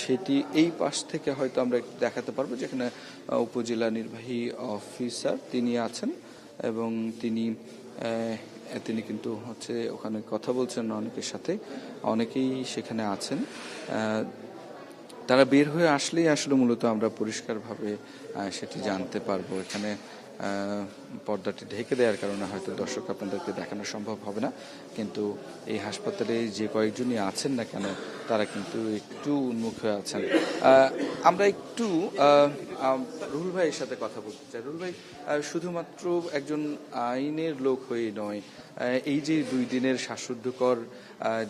সেটি এই পাশ থেকে হয়তো আমরা একটু দেখাতে পারবো, যেখানে উপজেলা নির্বাহী অফিসার তিনি আছেন এবং তিনি তিনি কিন্তু হচ্ছে ওখানে কথা বলছেন অনেকের সাথে, অনেকেই সেখানে আছেন। তারা বের হয়ে আসলেই আসলে মূলত আমরা পরিষ্কারভাবে সেটি জানতে পারবো। এখানে পর্দাটি ঢেকে দেওয়ার কারণে হয়তো দর্শক আপনাদেরকে দেখানো সম্ভব হবে না, কিন্তু এই হাসপাতালে যে কয়েকজনই আছেন না কেন তারা কিন্তু একটু উন্মুখ হয়ে আছেন। আমরা একটু রুহুল ভাইয়ের সাথে কথা বলতে চাই। রুহুল ভাই, শুধুমাত্র একজন আইনের লোক হয়ে নয়, এই যে 2 দিনের শ্বাসরুদ্ধকর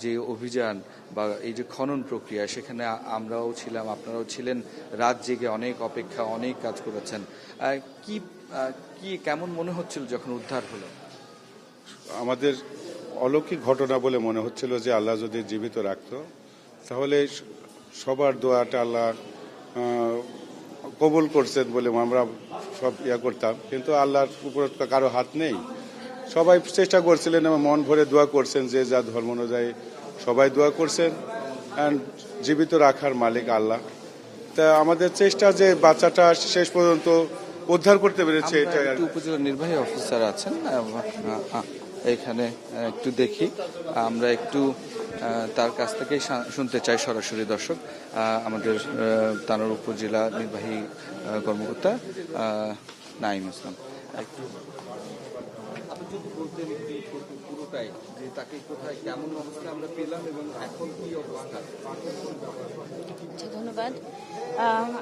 যে অভিযান বা এই যে খনন প্রক্রিয়া, সেখানে আমরাও ছিলাম, আপনারাও ছিলেন, রাত জেগে অনেক অপেক্ষা, অনেক কাজ করেছেন। কি কি কেমন মনে হচ্ছিল যখন উদ্ধার হলো? আমাদের অলৌকিক ঘটনা বলে মনে হচ্ছিল যে আল্লাহ যদি জীবিত রাখতো তাহলে সবার দোয়াটা আল্লাহ কবুল করছেন বলে আমরা সব করতাম, কিন্তু আল্লাহর উপর কারো হাত নেই। সবাই চেষ্টা করছিলেন এবং মন ভরে দোয়া করছেন, যে যা ধর্ম অনুযায়ী সবাই দোয়া করছেন, জীবিত রাখার মালিক আল্লাহ। তা আমাদের চেষ্টা যে বাচ্চাটা শেষ পর্যন্ত উদ্ধার করতে পেরেছে। এটা উপজেলা নির্বাহী অফিসার আছেন এখানে, একটু দেখি, আমরা একটু তার কাছ থেকেই শুনতে চাই সরাসরি। দর্শক, আমাদের তানোর উপজেলা নির্বাহী কর্মকর্তা নাঈম ইসলাম, একটু আপনি যদি বলতেন পুরোটাই, যে তাকে কোথায় কেমন অবস্থা আমরা পেলাম এবং এখন কি অবস্থা? ধন্যবাদ।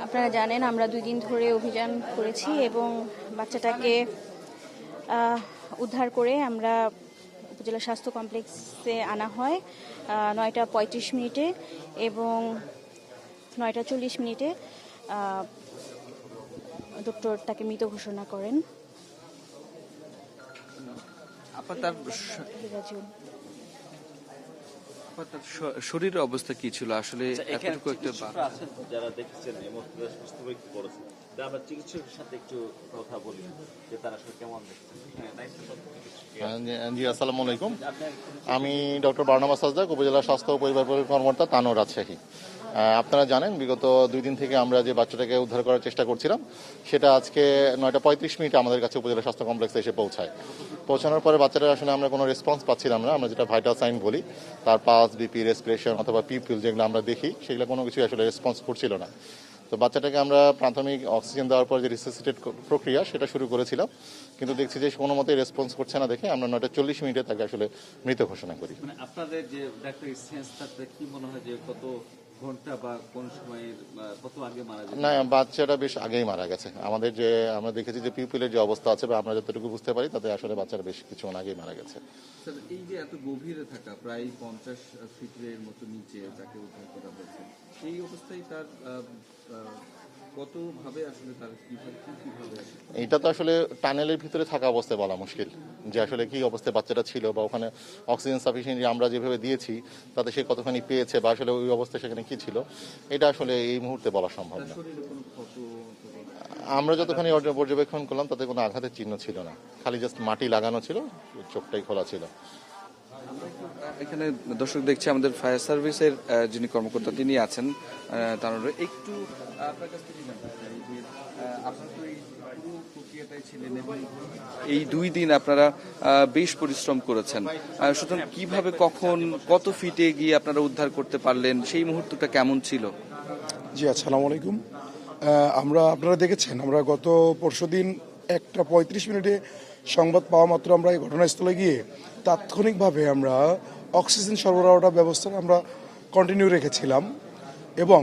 আপনারা জানেন আমরা 2 দিন ধরে অভিযান করেছি এবং বাচ্চাটাকে উদ্ধার করে আমরা উপজেলা স্বাস্থ্য কমপ্লেক্সে আনা হয় 9:35 এবং 9:40 ডক্টর তাকে মৃত ঘোষণা করেন। শরীরের অবস্থা কি ছিল আসলে? এতটুকু একটা যারা দেখছেন আমরা চিকিৎসকের সাথে একটু কথা বলি যে তারা আসলে কেমন দেখছেন। জি, আসসালামু আলাইকুম। আমি ডক্টর বার্নাবাস সাজদাক, উপজেলা স্বাস্থ্য ও পরিবার কর্মকর্তা, তানোর, রাজশাহী। আপনারা জানেন বিগত 2 দিন থেকে আমরা যে বাচ্চাটাকে উদ্ধার করার চেষ্টা করছিলাম, সেটা আজকে 9:35 আমাদের কাছে উপজেলা স্বাস্থ্য কমপ্লেক্সে এসে পৌঁছানোর পরে বাচ্চাটা আসলে আমরা কোনো রেসপন্স পাচ্ছিলাম না। আমরা যেটা ভাইটাল সাইন বলি, তার পালস, বিপি, রেসপিরেশন অথবা পিপিল যেগুলো আমরা দেখি, সেগুলো কোনো কিছু আসলে রেসপন্স করছিল না। তো বাচ্চাটাকে আমরা প্রাথমিক অক্সিজেন দেওয়ার পর যে রিসাসিটেট প্রক্রিয়া সেটা শুরু করেছিলাম, কিন্তু দেখছি যে কোনো মতেই রেসপন্স করছে না দেখে আমরা 9:40 তাকে আসলে মৃত ঘোষণা করি। মানে আপনাদের যে ডাক্তারি সেন্সটা কি মনে হয় যে কত ঘন্টা বা কোন সময় কত আগে মারা যায়? না, বাচ্চাটা বেশ আগেই মারা গেছে। আমাদের যে আমরা দেখেছি যে পিপিলের যে অবস্থা আছে বা আমরা যতটুকু বুঝতে পারি তাতে আসলে বাচ্চাটা বেশ কিছুক্ষণ আগেই মারা গেছে। স্যার, এই যে এত গভীরে থাকা, প্রায় 50 ফিটের মতো নিচে তাকে উদ্ধার করা হয়েছে, এই অবস্থায় তার কতভাবে আসলে তার কিভাবে এটা তো আসলে টানেলের ভিতরে থাকা অবস্থায় বলা মুশকিল যে আসলে কি অবস্থায় বাচ্চাটা ছিল বা ওখানে অক্সিজেন সাফিসিয়েন্ট আমরা যেভাবে দিয়েছি তাতে সে কতখানি পেয়েছে বা আসলে ওই অবস্থায় সেখানে কি ছিল, এটা আসলে এই মুহূর্তে বলা সম্ভব না। আমরা যতখানি পর্যবেক্ষণ করলাম তাতে কোনো আঘাতের চিহ্ন ছিল না, খালি জাস্ট মাটি লাগানো ছিল, চোখটাই খোলা ছিল। এখানে দর্শক দেখছি আমাদের ফায়ার সার্ভিসের যিনি কর্মকর্তা তিনি আছেন, তার একটু আপনার কাছ থেকে জানতে চাই যে আপনারা তো এই পুরো প্রক্রিয়াটাই ছিলেন এবং এই 2 দিন আপনারা বেশ পরিশ্রম করেছেন, সুতরাং কিভাবে, কখন, কত ফিটে গিয়ে আপনারা উদ্ধার করতে পারলেন, সেই মুহূর্তটা কেমন ছিল? জি, আসসালামু আলাইকুম। আপনারা দেখেছেন আমরা গত পরশুদিন 1:35 সংবাদ পাওয়া মাত্র আমরা এই ঘটনাস্থলে গিয়ে তাৎক্ষণিকভাবে আমরা অক্সিজেন সরবরাহটা ব্যবস্থা আমরা কন্টিনিউ রেখেছিলাম এবং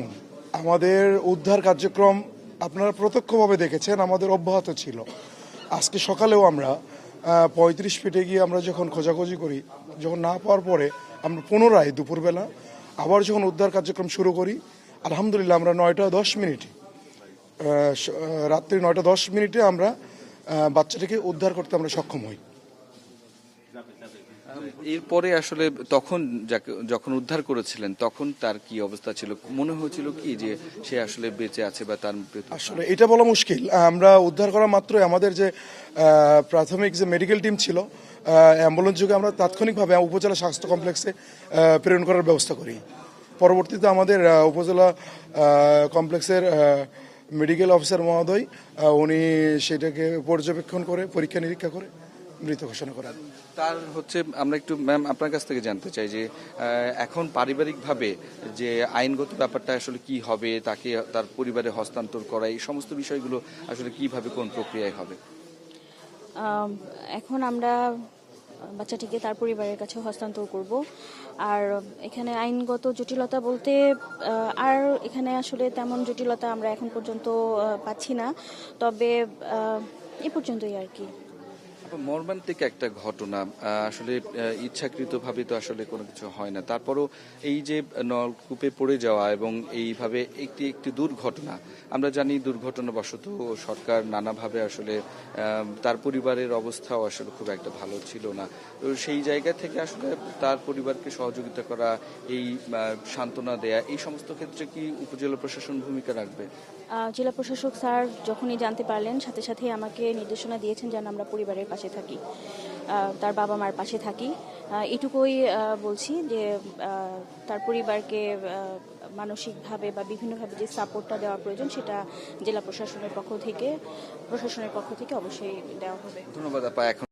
আমাদের উদ্ধার কার্যক্রম আপনারা প্রত্যক্ষভাবে দেখেছেন আমাদের অব্যাহত ছিল। আজকে সকালেও আমরা 35 ফিটে গিয়ে আমরা যখন খোঁজাখুঁজি করি, যখন না পাওয়ার পরে আমরা পুনরায় দুপুরবেলা আবার যখন উদ্ধার কার্যক্রম শুরু করি, আলহামদুলিল্লাহ আমরা 9:10 রাত্রি 9:10 আমরা বাচ্চাটাকে উদ্ধার করতে আমরা সক্ষম হই। এরপরে আসলে তখন যখন উদ্ধার করেছিলেন তখন তার কি অবস্থা ছিল? মনে হয়েছিল কি যে সে আসলে বেঁচে আছে বা তার আসলে এটা বলা মুশকিল। আমরা উদ্ধার করা মাত্রই আমাদের যে প্রাথমিক যে মেডিকেল টিম ছিল, অ্যাম্বুলেন্স যোগে আমরা তাৎক্ষণিকভাবে উপজেলা স্বাস্থ্য কমপ্লেক্সে প্রেরণ করার ব্যবস্থা করি পরবর্তীতে আমাদের উপজেলা কমপ্লেক্সের মেডিকেল অফিসার মহোদয় উনি সেটাকে পর্যবেক্ষণ করে পরীক্ষা নিরীক্ষা করে মৃত ঘোষণা করেন। তার হচ্ছে আমরা একটু ম্যাম আপনার কাছ থেকে জানতে চাই যে এখন পারিবারিকভাবে যে আইনগত ব্যাপারটা আসলে কি হবে, তাকে তার পরিবারে হস্তান্তর করা, এই সমস্ত বিষয়গুলো আসলে কিভাবে কোন প্রক্রিয়ায় হবে? এখন আমরা বাচ্চাটিকে তার পরিবারের কাছে হস্তান্তর করব। আর এখানে আইনগত জটিলতা বলতে আর এখানে আসলে তেমন জটিলতা আমরা এখন পর্যন্ত পাচ্ছি না, তবে এ পর্যন্তই আর কি। মর্মান্তিক একটা ঘটনা, আসলে ইচ্ছাকৃতভাবে তো আসলে কোনো কিছু হয় না, তারপরও এই যে নলকূপে পড়ে যাওয়া এবং এইভাবে একটি দুর্ঘটনা, আমরা জানি দুর্ঘটনাবশত সরকার নানাভাবে আসলে তার পরিবারের অবস্থাও আসলে খুব একটা ভালো ছিল না, তো সেই জায়গা থেকে আসলে তার পরিবারকে সহযোগিতা করা, এই সান্ত্বনা দেয়া, এই সমস্ত ক্ষেত্রে কি উপজেলা প্রশাসন ভূমিকা রাখবে? জেলা প্রশাসক স্যার যখনই জানতে পারলেন সাথে সাথে আমাকে নির্দেশনা দিয়েছেন যেন আমরা পরিবারের পাশে থাকি, তার বাবা মার পাশে থাকি। এটুকুই বলছি যে তার পরিবারকে মানসিকভাবে বা বিভিন্নভাবে যে সাপোর্টটা দেওয়া প্রয়োজন সেটা জেলা প্রশাসনের পক্ষ থেকে অবশ্যই দেওয়া হবে। ধন্যবাদ আপা। এখন